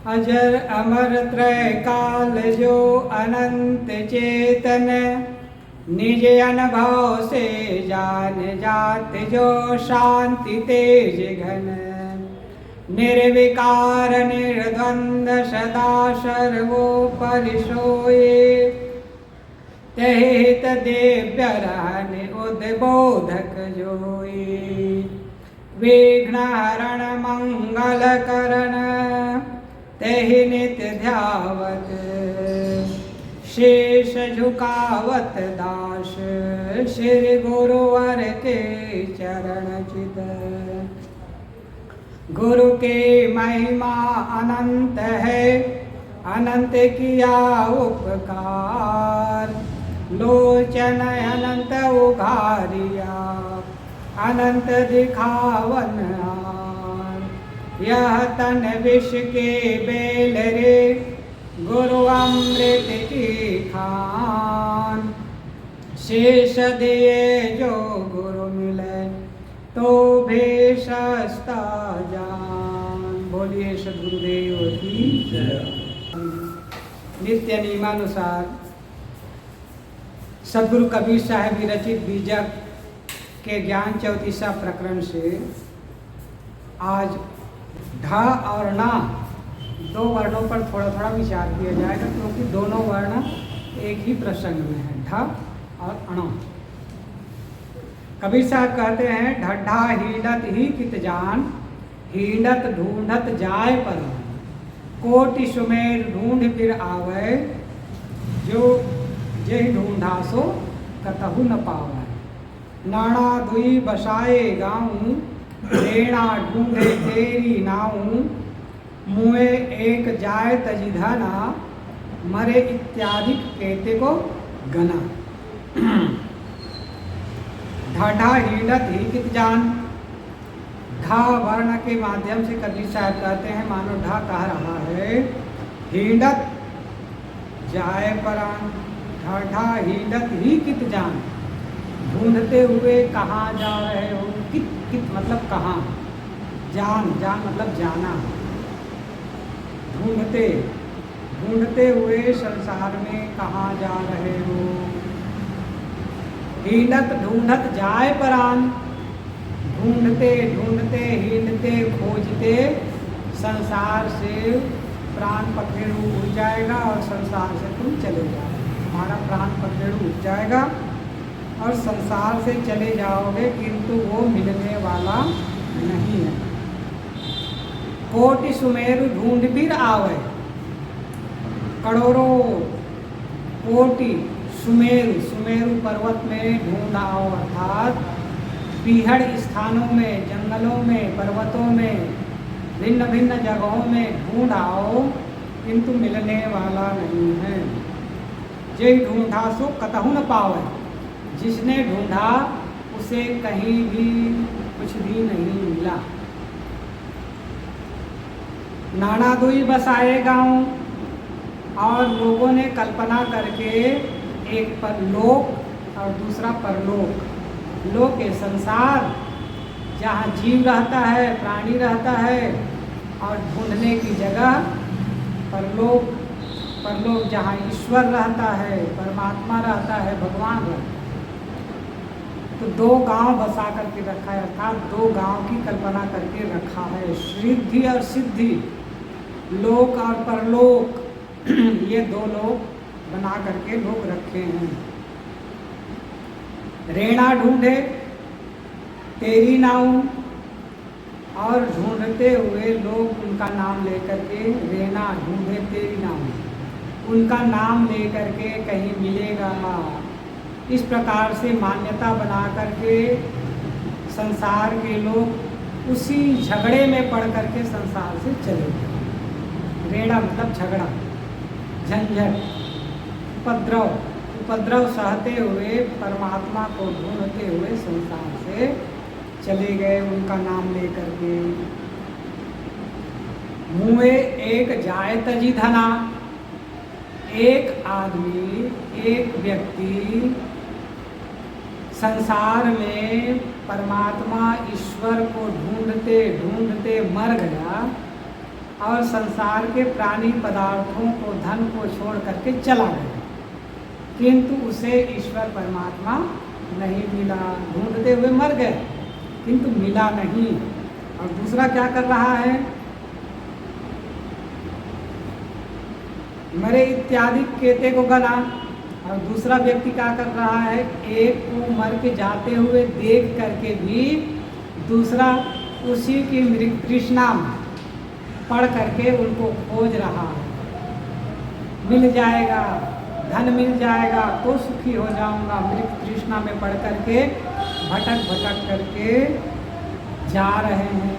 अजर अमर त्रय काल जो अनंत चेतन, निज अनुभव से जान जात जो शांति तेज घन। निर्विकार निर्द्वंद सदा सर्वोपरि सोए, तहित दिव्य रहन उद्बोधक जोई। विघ्न हरण मंगल करण, तहि नित्य ध्यावत। शेष झुकावत दास, श्री गुरुवर के चरण चित। गुरु के महिमा अनंत है, अनंत किया उपकार। लोचन अनंत उघारिया, अनंत दिखावन हार। यह तन विष के बेल रे, गुरु अमृत की खान। शेष दिए जो गुरु मिले, तो भेषस्ता जान। बोलिए सद्गुरुदेव की जय। नित्य नियमानुसार सद्गुरु कबीर साहब विरचित बीजक के ज्ञान 34वां प्रकरण से आज ढ और न दो वर्णों पर थोड़ा थोड़ा विचार किया जाएगा, क्योंकि दोनों वर्ण एक ही प्रसंग में है, ढ और अण। कबीर साहब कहते हैं ढड्ढा हीडत ही कित जान, हीडत ढूंढत जाए पर। कोटि सुमेर ढूंढ फिर आवे, जो जेहि ढूंढा सो कतहु न पावे। नाणा दुई बसाए गाऊं, रेणा ढूंढे तेरी नाऊं। मुए एक जाय तजिधना, मरे इत्यादि कहते को गना। ढाढा हीडत ही कित जान। ढा वर्ण के माध्यम से कबीर साहब कहते हैं मानो ढा कह रहा है हीडत जाए परान। ढाढा हीडत ही कित जान, ढूंढते हुए कहाँ जा रहे हो। कित कित मतलब कहाँ, जान जान मतलब जाना। ढूंढते ढूंढते हुए संसार में कहाँ जा रहे हो। हीडत ढूंढत जाए परान, ढूंढते ढूंढते हींडते खोजते संसार से प्राण पखेरु उड़ जाएगा और संसार से तुम चले जाओगे। तुम्हारा प्राण पखेरु उड़ जाएगा और संसार से चले जाओगे, किंतु वो मिलने वाला नहीं है। कोटि सुमेरु ढूंढ फिर आवे, करोड़ों कोटि सुमेरु, सुमेरु पर्वत में ढूंढ आओ, अर्थात पीहड़ स्थानों में, जंगलों में, पर्वतों में, भिन्न भिन्न जगहों में ढूंढ आओ, किंतु मिलने वाला नहीं है। जे ढूंढा सो कतहु न पावे, जिसने ढूंढा उसे कहीं भी कुछ भी नहीं मिला। नाना दुई बसाए गाँव, और लोगों ने कल्पना करके एक परलोक और दूसरा परलोक। लोक के संसार जहाँ जीव रहता है, प्राणी रहता है, और ढूंढने की जगह परलोक। परलोक जहाँ ईश्वर रहता है, परमात्मा रहता है, भगवान रहता है। तो दो गांव बसा करके रखा है, अर्थात दो गांव की कल्पना करके रखा है। सिद्धि और सिद्धि, लोक और परलोक, ये दो लोक बना करके लोग रखे हैं। रेणा ढूंढे तेरी नाऊ, और ढूंढते हुए लोग उनका नाम लेकर के, रेणा ढूंढे तेरी नाऊ, उनका नाम लेकर के कहीं मिलेगा। इस प्रकार से मान्यता बना करके संसार के लोग उसी झगड़े में पड़ करके संसार से चले गए। रेणा मतलब झगड़ा, झंझट, उपद्रव। उपद्रव सहते हुए परमात्मा को ढूंढते हुए संसार से चले गए, उनका नाम लेकर के। मुए एक जाय तजी धना, एक आदमी, एक व्यक्ति संसार में परमात्मा ईश्वर को ढूंढते ढूंढते मर गया, और संसार के प्राणी पदार्थों को, धन को छोड़ करके चला गया, किंतु उसे ईश्वर परमात्मा नहीं मिला। ढूंढते हुए मर गए किंतु मिला नहीं। और दूसरा क्या कर रहा है, मरे इत्यादि केते को गला। और दूसरा व्यक्ति क्या कर रहा है, एक को मर के जाते हुए देख करके भी दूसरा उसी की मृत तृष्णा पढ़ करके उनको खोज रहा है। मिल जाएगा, धन मिल जाएगा तो सुखी हो जाऊंगा, मृत तृष्णा में पढ़ करके भटक भटक करके जा रहे हैं।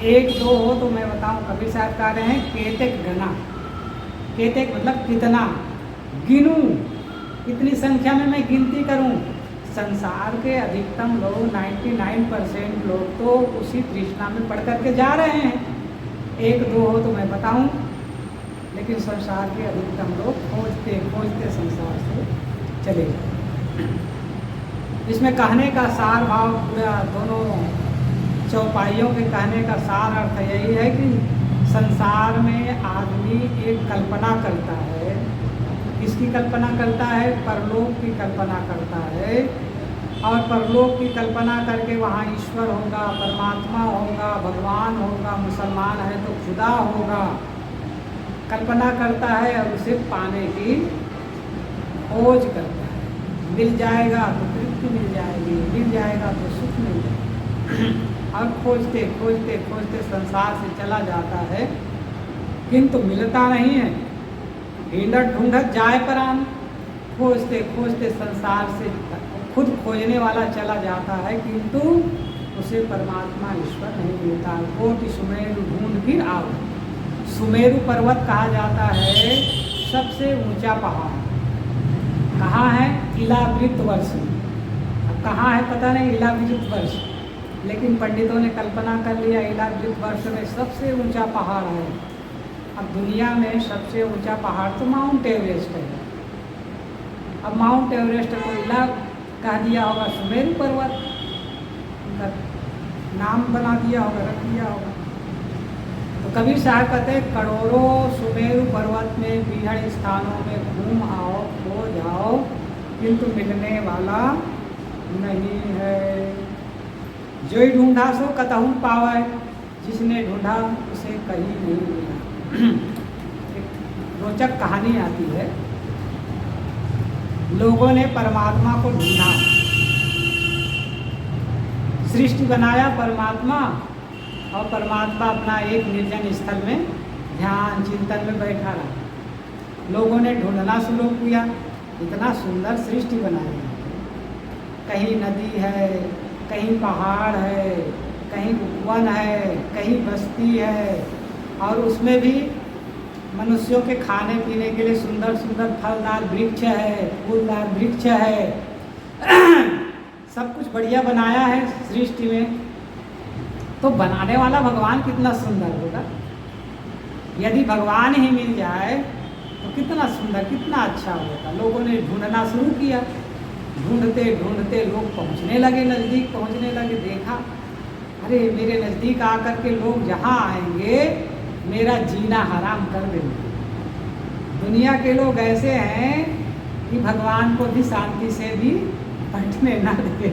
एक दो हो तो मैं बताऊं, कबीर साहब कह रहे हैं केतेक गना। केतेक मतलब कितना, गिनूं, कितनी संख्या में मैं गिनती करूं। संसार के अधिकतम लोग 99% लोग तो उसी तृष्णा में पढ़ करके जा रहे हैं। एक दो हो तो मैं बताऊं, लेकिन संसार के अधिकतम लोग खोजते खोजते संसार से चले जाते। इसमें कहने का सार भाव पूरा दोनों चौपाइयों के कहने का सार अर्थ यही है कि संसार में आदमी एक कल्पना करता है। किसकी कल्पना करता है, परलोक की कल्पना करता है। और परलोक की कल्पना करके वहाँ ईश्वर होगा, परमात्मा होगा, भगवान होगा, मुसलमान है तो खुदा होगा, कल्पना करता है और उसे पाने की खोज करता है। मिल जाएगा तो तृप्ति मिल जाएगी, मिल जाएगा तो सुख मिल जाएगा, और खोजते खोजते खोजते संसार से चला जाता है, किंतु मिलता नहीं है। ढूंढत ढूंढत जाए परान, खोजते खोजते संसार से खुद खोजने वाला चला जाता है, किंतु उसे परमात्मा ईश्वर नहीं मिलता। कोटि सुमेरु ढूंढ फिर आओ। सुमेरु पर्वत कहा जाता है सबसे ऊंचा पहाड़। कहाँ है, इलावृत वर्ष। अब कहाँ है पता नहीं, इलावृत वर्ष, लेकिन पंडितों ने कल्पना कर लिया इलावृत वर्ष में सबसे ऊंचा पहाड़ है। अब दुनिया में सबसे ऊंचा पहाड़ तो माउंट एवरेस्ट है। अब माउंट एवरेस्ट को इला कह दिया होगा, सुमेरु पर्वत उनका नाम बना दिया होगा, रख दिया होगा। तो कबीर साहब कहते हैं करोड़ों सुमेरु पर्वत में बीहड़ स्थानों में घूम आओ, खो जाओ, किंतु मिलने वाला नहीं है। जो ही ढूंढा सो कतहु पावे, जिसने ढूंढा उसे कहीं नहीं मिला। एक रोचक कहानी आती है। लोगों ने परमात्मा को ढूंढा, सृष्टि बनाया परमात्मा, और परमात्मा अपना एक निर्जन स्थल में ध्यान चिंतन में बैठा रहा। लोगों ने ढूंढना शुरू किया, इतना सुंदर सृष्टि बनाई, कहीं नदी है, कहीं पहाड़ है, कहीं वन है, कहीं बस्ती है, और उसमें भी मनुष्यों के खाने पीने के लिए सुंदर सुंदर फलदार वृक्ष है, फूलदार वृक्ष है, सब कुछ बढ़िया बनाया है सृष्टि में। तो बनाने वाला भगवान कितना सुंदर होगा। यदि भगवान ही मिल जाए तो कितना सुंदर, कितना अच्छा होगा। लोगों ने ढूंढना शुरू किया, ढूंढते ढूंढते लोग पहुंचने लगे, नज़दीक पहुंचने लगे। देखा, अरे मेरे नज़दीक आकर के लोग जहाँ आएंगे मेरा जीना हराम कर देंगे। दुनिया के लोग ऐसे हैं कि भगवान को भी शांति से भी बैठने ना दे।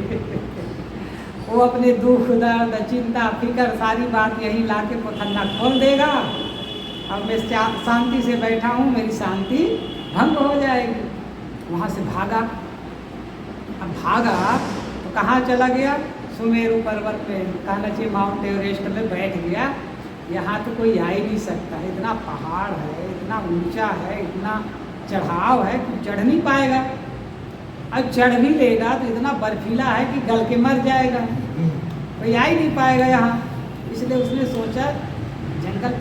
वो अपने दुख दर्द चिंता फिक्र सारी बात यही ला के पोथन्ना खोल देगा, अब मैं शांति से बैठा हूँ, मेरी शांति भंग हो जाएगी। वहाँ से भागा। अब भागा तो कहाँ चला गया, सुमेरु पर्वत में, कहना चाहिए माउंट एवरेस्ट में बैठ गया। यहाँ तो कोई आ ही नहीं सकता, इतना पहाड़ है, इतना ऊंचा है, इतना चढ़ाव है कि चढ़ नहीं पाएगा। अब चढ़ भी लेगा तो इतना बर्फीला है कि गल के मर जाएगा, कोई आ ही नहीं पाएगा यहाँ। इसलिए उसने सोचा जंगल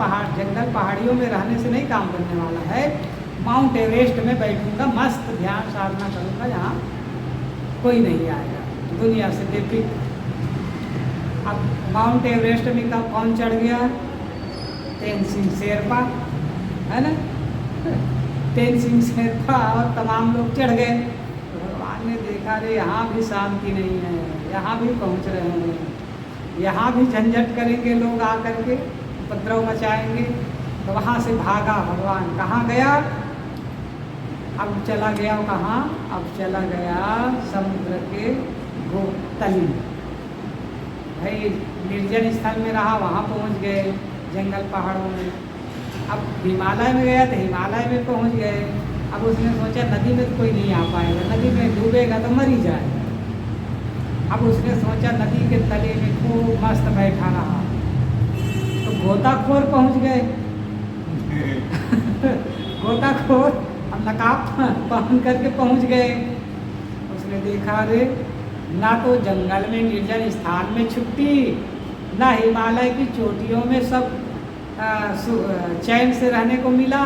पहाड़ियों में रहने से नहीं काम करने वाला है, माउंट एवरेस्ट में बैठूंगा, मस्त ध्यान साधना करूँगा, यहाँ कोई नहीं आएगा, दुनिया से बेफिक्र। अब माउंट एवरेस्ट में कौन चढ़ गया, तेनसिंग शेरपा, है ना, तेनसिंग शेरपा और तमाम लोग चढ़ गए। भगवान ने देखा रे यहाँ भी शांति नहीं है, यहाँ भी पहुँच रहे हैं, यहाँ भी झंझट करेंगे लोग आकर के, उपद्रव मचाएंगे। तो वहाँ से भागा भगवान, कहाँ गया? अब चला गया कहाँ? अब चला गया समुद्र के तली में। भाई निर्जन स्थल में रहा, वहाँ पहुँच गए जंगल पहाड़ों में। अब हिमालय में गया तो हिमालय में पहुँच गए। अब उसने सोचा नदी में तो कोई नहीं आ पाएगा, नदी में डूबेगा तो मर ही जाएगा। अब उसने सोचा नदी के तले में खूब मस्त बैठा रहा, तो गोताखोर पहुँच गए। गोताखोर अब नकाब पहन करके पहुँच गए। उसने देखा रे, ना तो जंगल में निर्जन स्थान में छुट्टी, ना हिमालय की चोटियों में सब चैन से रहने को मिला,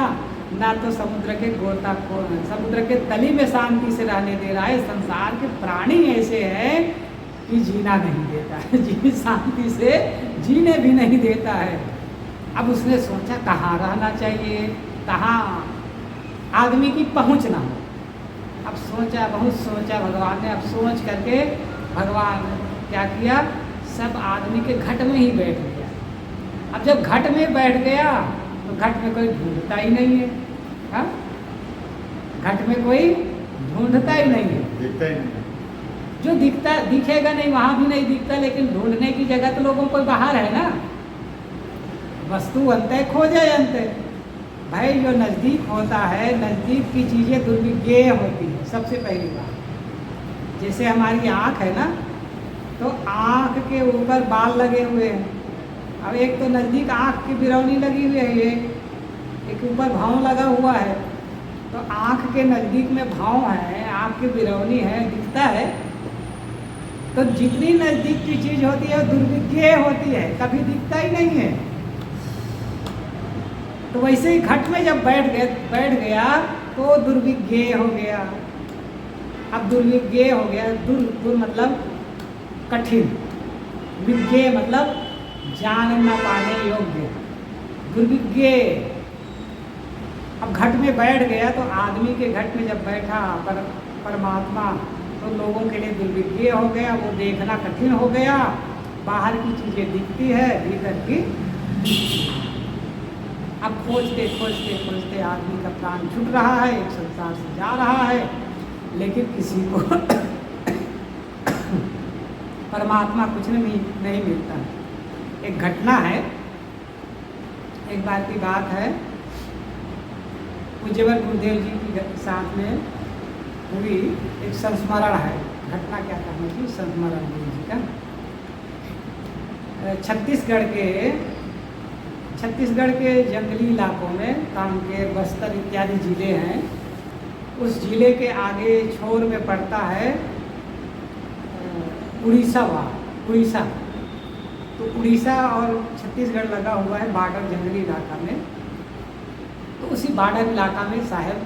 ना तो समुद्र के गोताखोर समुद्र के तली में शांति से रहने दे रहा है। संसार के प्राणी ऐसे हैं कि जीना नहीं देता है, जी शांति से जीने भी नहीं देता है। अब उसने सोचा कहाँ रहना चाहिए, कहाँ आदमी की पहुँच ना हो। अब सोचा, बहुत सोचा भगवान ने। अब सोच करके भगवान क्या किया, सब आदमी के घट में ही बैठ गया। अब जब घट में बैठ गया तो घट में कोई ढूंढता ही नहीं है। हाँ, घट में कोई ढूंढता ही नहीं है, दिखता ही नहीं। जो दिखता दिखेगा नहीं वहाँ भी नहीं दिखता, लेकिन ढूंढने की जगह तो लोगों को बाहर है ना। वस्तु अंते खोजे अंते। भाई जो नज़दीक होता है, नज़दीक की चीज़ें दुर्विज्ञेय होती है। सबसे पहली बात, जैसे हमारी आँख है ना, तो आँख के ऊपर बाल लगे हुए हैं। अब एक तो नज़दीक आँख की बिरौनी लगी हुई है, ये एक ऊपर भाव लगा हुआ है। तो आँख के नज़दीक में भाव है, आँख की बिरौनी है, दिखता है। तो जितनी नज़दीक की चीज़ होती है वो दुर्विज्ञेय होती है, कभी दिखता ही नहीं है। तो वैसे ही घट में जब बैठ गया तो दुर्विज्ञेय हो गया। अब दुर्विज्ञेय हो गया, दुर मतलब कठिन, विज्ञेय मतलब जान न पाने योग्य, दुर्विज्ञेय। अब घट में बैठ गया तो आदमी के घट में जब बैठा परमात्मा, तो लोगों के लिए दुर्विज्ञेय हो गया, वो देखना कठिन हो गया। बाहर की चीज़ें दिखती है, भीतर की। अब खोजते खोजते खोजते आदमी का प्राण छूट रहा है, एक संसार से जा रहा है, लेकिन किसी को परमात्मा कुछ नहीं मिलता। एक घटना है, एक बार की बात है, पूज्यवर गुरुदेव जी की साथ में हुई एक संस्मरण है। घटना क्या कहना चाहिए, संस्मरण गुरु जी का। छत्तीसगढ़ के जंगली इलाकों में, कांकेर, बस्तर इत्यादि ज़िले हैं। उस ज़िले के आगे छोर में पड़ता है उड़ीसा। तो उड़ीसा और छत्तीसगढ़ लगा हुआ है बॉर्डर, जंगली इलाका में। तो उसी बॉर्डर इलाका में साहब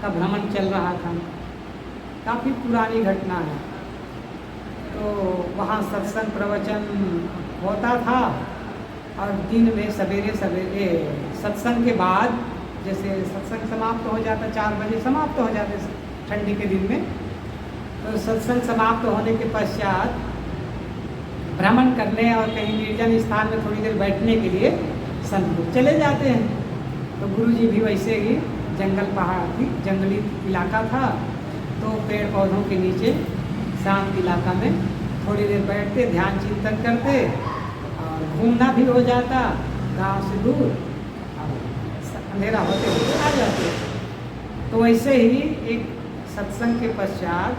का भ्रमण चल रहा था। काफ़ी पुरानी घटना है। तो वहाँ सत्संग प्रवचन होता था, और दिन में सवेरे सवेरे सत्संग के बाद, जैसे सत्संग समाप्त हो जाता, 4 बजे समाप्त हो जाते ठंडी के दिन में, तो सत्संग समाप्त होने के पश्चात भ्रमण करने और कहीं निर्जन स्थान में थोड़ी देर बैठने के लिए संत लोग चले जाते हैं। तो गुरुजी भी वैसे ही जंगली इलाका था, तो पेड़ पौधों के नीचे शांत इलाका में थोड़ी देर बैठते, ध्यान चिंतन करते, और घूमना भी हो जाता गांव से दूर, और अंधेरा होते हुए आ जाते। तो वैसे ही एक सत्संग के पश्चात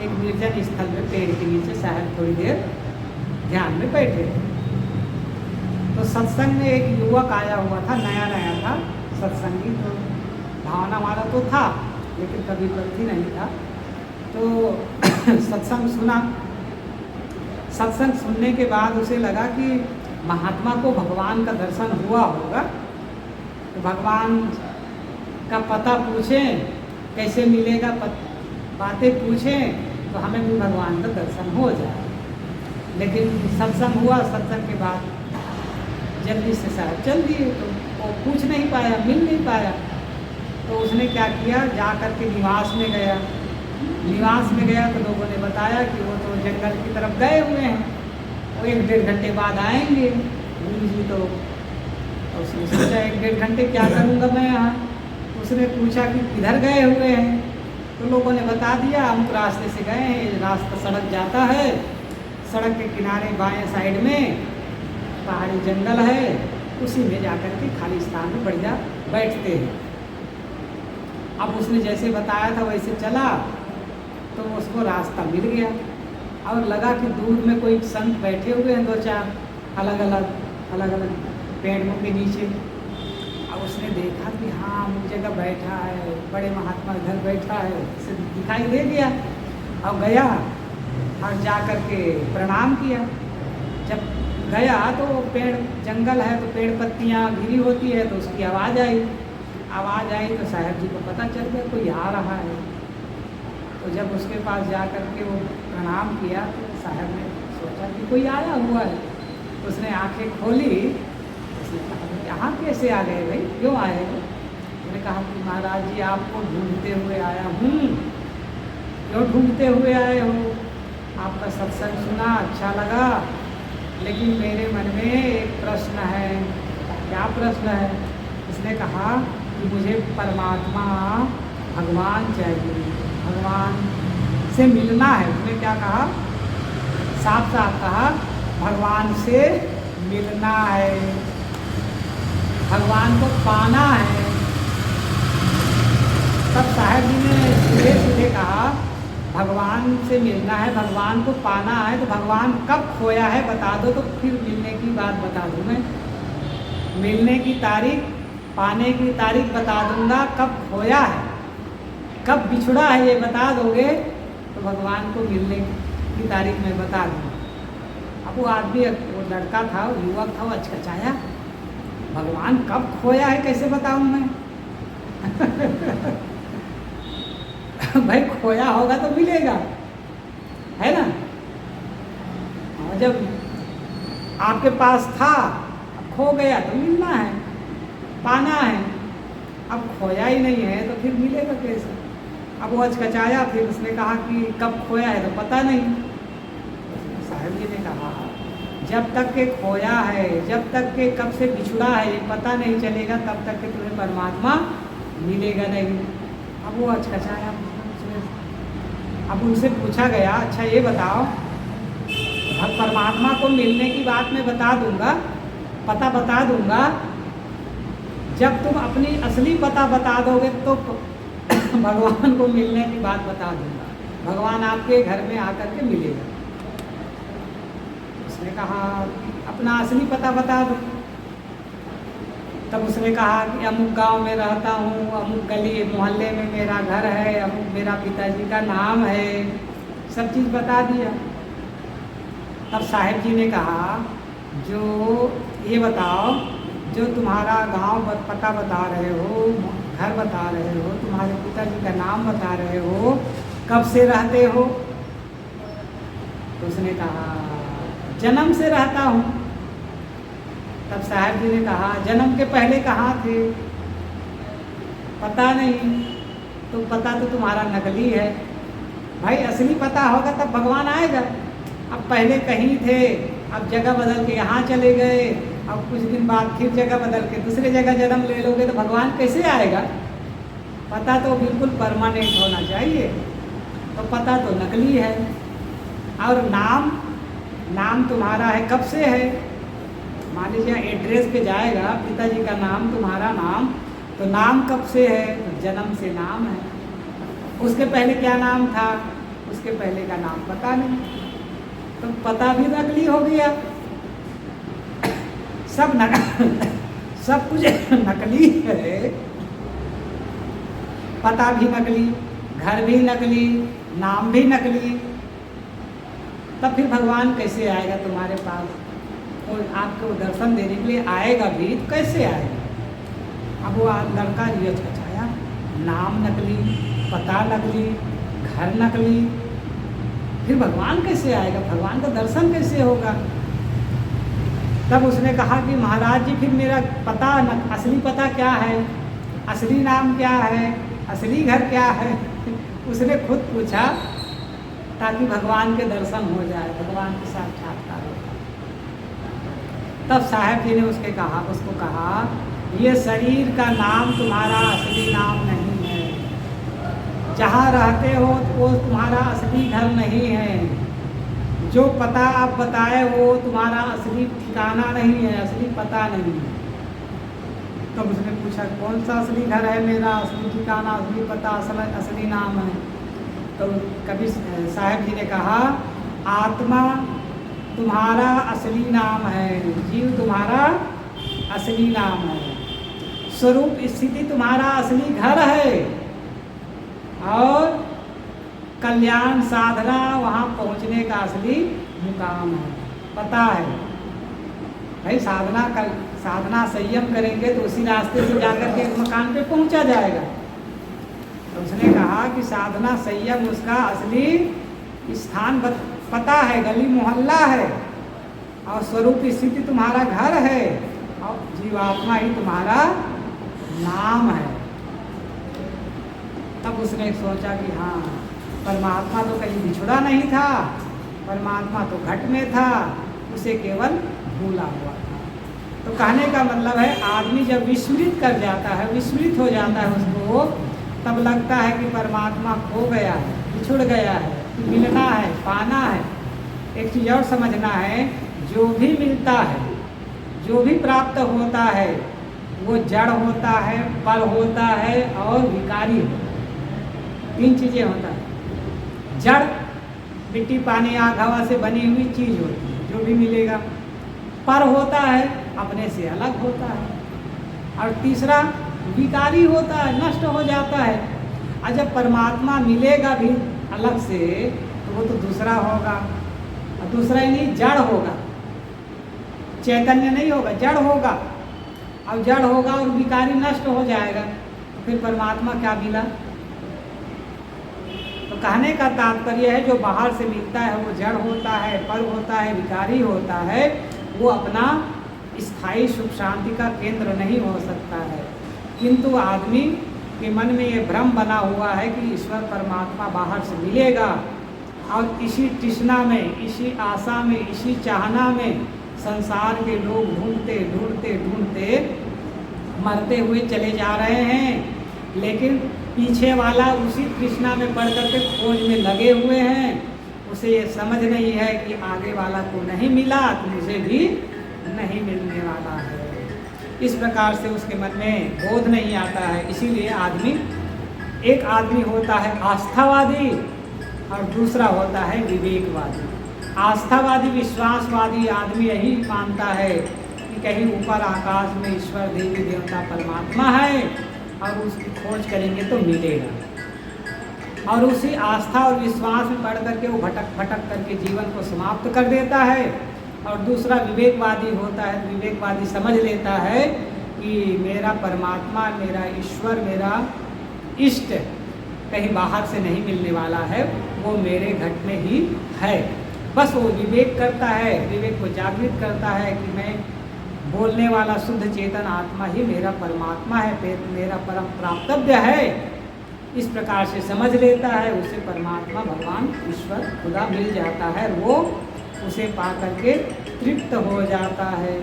एक निर्जन स्थल में पेड़ के नीचे साहब थोड़ी देर ध्यान में बैठे। तो सत्संग में एक युवक आया हुआ था, नया था सत्संगी, तो भावना वाला तो था लेकिन कभी प्रति नहीं था। तो सत्संग सुना। सत्संग सुनने के बाद उसे लगा कि महात्मा को भगवान का दर्शन हुआ होगा, तो भगवान का पता पूछें, कैसे मिलेगा, बातें पूछें तो हमें भी भगवान का दर्शन हो जाए। लेकिन सत्संग हुआ, सत्संग के बाद जल्दी से साहब चल दिए, तो वो पूछ नहीं पाया, मिल नहीं पाया। तो उसने क्या किया, जा कर के निवास में गया। निवास में गया तो लोगों ने बताया कि वो तो जंगल की तरफ गए हुए हैं, वो 1-1.5 घंटे बाद आएंगे। गुरु जी तो तो उसने सोचा 1-1.5 घंटे क्या करूँगा मैं यहाँ। तो उसने पूछा कि किधर गए हुए हैं, तो लोगों ने बता दिया अमुक रास्ते से गए हैं, रास्ता सड़क जाता है, सड़क के किनारे बाएं साइड में पहाड़ी जंगल है, उसी में जाकर के खाली स्थान में बढ़िया बैठते हैं। अब उसने जैसे बताया था वैसे चला तो उसको रास्ता मिल गया और लगा कि दूर में कोई संत बैठे हुए हैं 2-4 अलग अलग पेड़ों के नीचे। अब उसने देखा कि हाँ अमुक जगह बैठा है, बड़े महात्मा इधर बैठा है, उसे दिखाई दे गया। अब गया और जा कर के प्रणाम किया। जब गया तो पेड़ जंगल है तो पेड़ पत्तियाँ गिरी होती है, तो उसकी आवाज़ आई तो साहब जी को पता चल गया कोई आ रहा है। तो जब उसके पास जा कर के वो प्रणाम किया तो साहब ने सोचा कि कोई आया हुआ है, तो उसने आंखें खोली। उसने कहा यहाँ कैसे आ गए भाई, क्यों आए हो? उसने कहा कि महाराज जी आपको ढूंढते हुए आया हूँ। क्यों ढूंढते हुए आए हो? आपका सत्संग सुना, अच्छा लगा, लेकिन मेरे मन में एक प्रश्न है। क्या प्रश्न है? उसने कहा कि मुझे परमात्मा भगवान चाहिए, भगवान से मिलना है। उसने क्या कहा? साफ साफ कहा भगवान से मिलना है, भगवान को पाना है। तब साहब जी ने सीधे सीधे कहा भगवान से मिलना है, भगवान को पाना है, तो भगवान कब खोया है बता दो, तो फिर मिलने की बात बता दूँ मैं। मिलने की तारीख, पाने की तारीख बता दूंगा। कब खोया है, कब बिछड़ा है, ये बता दोगे तो भगवान को मिलने की तारीख मैं बता दूँगा। अब वो आदमी, वो लड़का था, वो युवक था, वो अचकचाया, भगवान कब खोया है कैसे बताऊँ मैं? भाई खोया होगा तो मिलेगा, है ना? और जब आपके पास था, अब खो गया तो मिलना है, पाना है। अब खोया ही नहीं है तो फिर मिलेगा कैसे? अब वो अचकचाया, फिर उसने कहा कि कब खोया है तो पता नहीं। साहब जी ने कहा जब तक के खोया है, जब तक के कब से बिछुड़ा है ये पता नहीं चलेगा, तब तक के तुम्हें परमात्मा मिलेगा नहीं। अब वो अचकचाया। अब उनसे पूछा गया, अच्छा ये बताओ, परमात्मा को मिलने की बात मैं बता दूंगा, पता बता दूंगा, जब तुम अपनी असली पता बता दोगे तो भगवान को मिलने की बात बता दूंगा, भगवान आपके घर में आकर के मिलेगा। उसने कहा अपना असली पता बता दो। तब उसने कहा कि अमुक गांव में रहता हूँ, अमुक गली मोहल्ले में मेरा घर है, अमुक मेरा पिताजी का नाम है, सब चीज़ बता दिया। तब साहिब जी ने कहा जो ये बताओ, जो तुम्हारा गांव पता बता रहे हो, घर बता रहे हो, तुम्हारे पिताजी का नाम बता रहे हो, कब से रहते हो? तो उसने कहा जन्म से रहता हूँ। तब साहब जी ने कहा जन्म के पहले कहाँ थे? पता नहीं। तो पता तो तुम्हारा नकली है भाई, असली पता होगा तब भगवान आएगा। अब पहले कहीं थे, अब जगह बदल के यहाँ चले गए, अब कुछ दिन बाद फिर जगह बदल के दूसरे जगह जन्म ले लोगे तो भगवान कैसे आएगा? पता तो बिल्कुल परमानेंट होना चाहिए, तो पता तो नकली है। और नाम तुम्हारा है, कब से है? मान लीजिए एड्रेस पे जाएगा पिताजी का नाम, तुम्हारा नाम, तो नाम कब से है? तो जन्म से नाम है। उसके पहले क्या नाम था? उसके पहले का नाम पता नहीं, तो पता भी नकली हो गया। सब कुछ नकली है, पता भी नकली, घर भी नकली, नाम भी नकली, तब फिर भगवान कैसे आएगा तुम्हारे पास? और आपको दर्शन देने के लिए आएगा भी तो कैसे आएगा? अब वो लड़का ये चचाया, नाम नकली, पता नकली, घर नकली, फिर भगवान कैसे आएगा? भगवान का दर्शन कैसे होगा? तब उसने कहा कि महाराज जी फिर मेरा पता असली पता क्या है, असली नाम क्या है, असली घर क्या है? उसने खुद पूछा ताकि भगवान के दर्शन हो जाए, भगवान के साक्षात्कार हो। तब साहब जी ने उसको कहा, ये शरीर का नाम तुम्हारा असली नाम नहीं है, जहाँ रहते हो वो तुम्हारा असली घर नहीं है, जो पता आप बताए वो तुम्हारा असली ठिकाना नहीं है, असली पता नहीं है। तब उसने पूछा, कौन सा असली घर है मेरा, असली ठिकाना, असली पता, असली नाम है? तो कभी साहब जी ने कहा, आत्मा तुम्हारा असली नाम है, जीव तुम्हारा असली नाम है, स्वरूप स्थिति तुम्हारा असली घर है, और कल्याण साधना वहाँ पहुँचने का असली मुकाम है, पता है भाई। साधना संयम करेंगे तो उसी रास्ते से जाकर के मकान पे पहुँचा जाएगा। तो उसने कहा कि साधना संयम उसका असली स्थान पता है, गली मोहल्ला है, और स्वरूप स्थिति तुम्हारा घर है, और जीवात्मा ही तुम्हारा नाम है। तब उसने सोचा कि हाँ, परमात्मा तो कहीं बिछड़ा नहीं था, परमात्मा तो घट में था, उसे केवल भूला हुआ था। तो कहने का मतलब है, आदमी जब विस्मृत कर जाता है, विस्मृत हो जाता है उसको, तब लगता है कि परमात्मा खो गया है, बिछुड़ गया है, मिलना है, पाना है। एक चीज़ और समझना है, जो भी मिलता है, जो भी प्राप्त होता है, वो जड़ होता है, पर होता है, और विकारी होता है। 3 चीज़ें होता है। जड़ मिट्टी पानी आग हवा से बनी हुई चीज़ होती है, जो भी मिलेगा। पर होता है, अपने से अलग होता है। और तीसरा विकारी होता है, नष्ट हो जाता है। और जब परमात्मा मिलेगा भी अलग से, तो वो तो दूसरा होगा, और दूसरा ही नहीं, जड़ होगा, चैतन्य नहीं होगा, जड़ होगा। और जड़ होगा और विकारी नष्ट हो जाएगा, तो फिर परमात्मा क्या मिला? तो कहने का तात्पर्य है, जो बाहर से मिलता है वो जड़ होता है, पर होता है, विकारी होता है, वो अपना स्थायी सुख शांति का केंद्र नहीं हो सकता है। किंतु आदमी के मन में ये भ्रम बना हुआ है कि ईश्वर परमात्मा बाहर से मिलेगा, और इसी तृष्णा में, इसी आशा में, इसी चाहना में संसार के लोग ढूंढते ढूंढते ढूंढते मरते हुए चले जा रहे हैं। लेकिन पीछे वाला उसी तृष्णा में पड़ करके खोज में लगे हुए हैं। उसे ये समझ नहीं है कि आगे वाला को नहीं मिला तो मुझे भी नहीं मिलने वाला है। इस प्रकार से उसके मन में बोध नहीं आता है। इसीलिए एक आदमी होता है आस्थावादी, और दूसरा होता है विवेकवादी। आस्थावादी, विश्वासवादी आदमी यही मानता है कि कहीं ऊपर आकाश में ईश्वर, देवी देवता, परमात्मा है, और उसकी खोज करेंगे तो मिलेगा। और उसी आस्था और विश्वास में पढ़ करके वो भटक भटक करके जीवन को समाप्त कर देता है। और दूसरा विवेकवादी होता है, विवेकवादी समझ लेता है कि मेरा परमात्मा, मेरा ईश्वर, मेरा इष्ट कहीं बाहर से नहीं मिलने वाला है, वो मेरे घट में ही है। बस वो विवेक करता है, विवेक को जागृत करता है कि मैं बोलने वाला शुद्ध चेतन आत्मा ही मेरा परमात्मा है, मेरा परम प्राप्तव्य है। इस प्रकार से समझ लेता है, उसे परमात्मा, भगवान, ईश्वर, खुदा मिल जाता है। वो उसे पा करके तृप्त हो जाता है।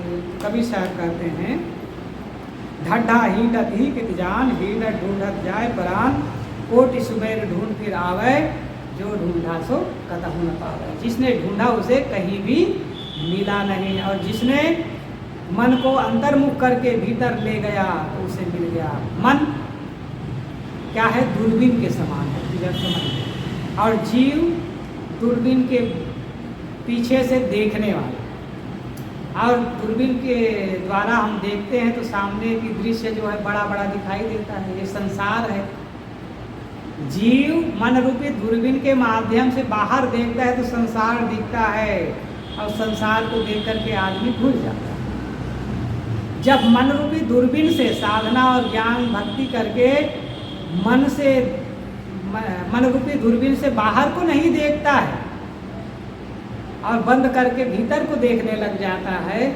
कवि साहब कहते हैं, ढड्ढा हीटत ही कित जान, हीटत ढूंढत जाए परान, कोटि सुबेर ढूंढ फिर आवे, जो ढूंढा सो कतहु न पावे। जिसने ढूंढा उसे कहीं भी मिला नहीं, और जिसने मन को अंतर्मुख करके भीतर ले गया तो उसे मिल गया। मन क्या है? दूरबीन के समान है, इधर समझ। और जीव दूरबीन के पीछे से देखने वाला। और दूरबीन के द्वारा हम देखते हैं तो सामने की दृश्य जो है बड़ा बड़ा दिखाई देता है, ये संसार है। जीव मन रूपी दूरबीन के माध्यम से बाहर देखता है तो संसार दिखता है, और संसार को देख करके आदमी भूल जाता है। जब मन रूपी दूरबीन से साधना और ज्ञान भक्ति करके मन रूपी दूरबीन से बाहर को नहीं देखता है और बंद करके भीतर को देखने लग जाता है,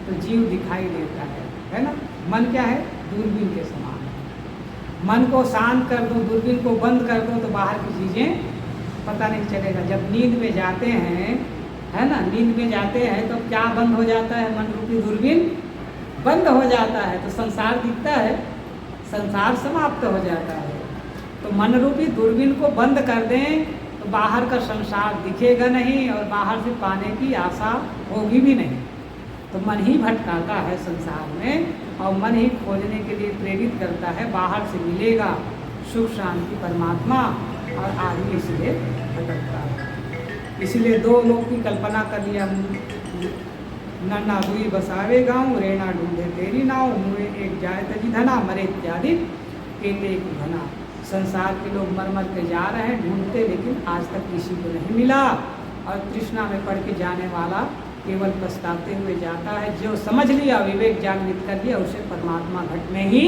तो जीव दिखाई देता है ना। मन क्या है? दूरबीन के समान। मन को शांत कर दो, दूरबीन को बंद कर दो, तो बाहर की चीज़ें पता नहीं चलेगा। जब नींद में जाते हैं है ना। नींद में जाते हैं तो क्या बंद हो जाता है? मन रूपी दूरबीन बंद हो जाता है, तो संसार दिखता है, संसार समाप्त हो जाता है। तो मन रूपी दूरबीन को बंद कर दें तो बाहर का संसार दिखेगा नहीं और बाहर से पाने की आशा होगी भी नहीं। तो मन ही भटकाता है संसार में और मन ही खोजने के लिए प्रेरित करता है, बाहर से मिलेगा सुख शांति परमात्मा और आदमी इसलिए भटकता है। इसलिए दो लोग की कल्पना कर लिया, नन्ना दुई बसावे गाँव, रेणा ढूंढे तेरी नाव, मुए एक जाए तजी धना, मरे इत्यादि केते की धना। संसार के लोग मर मर के जा रहे हैं ढूंढते, लेकिन आज तक किसी को नहीं मिला। और तृष्णा में पड़ के जाने वाला केवल पछताते हुए जाता है। जो समझ लिया, विवेक जागृत कर लिया, उसे परमात्मा घट में ही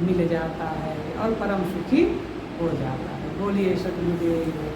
मिल जाता है और परम सुखी हो जाता है। बोलिए सतगुरुदेव।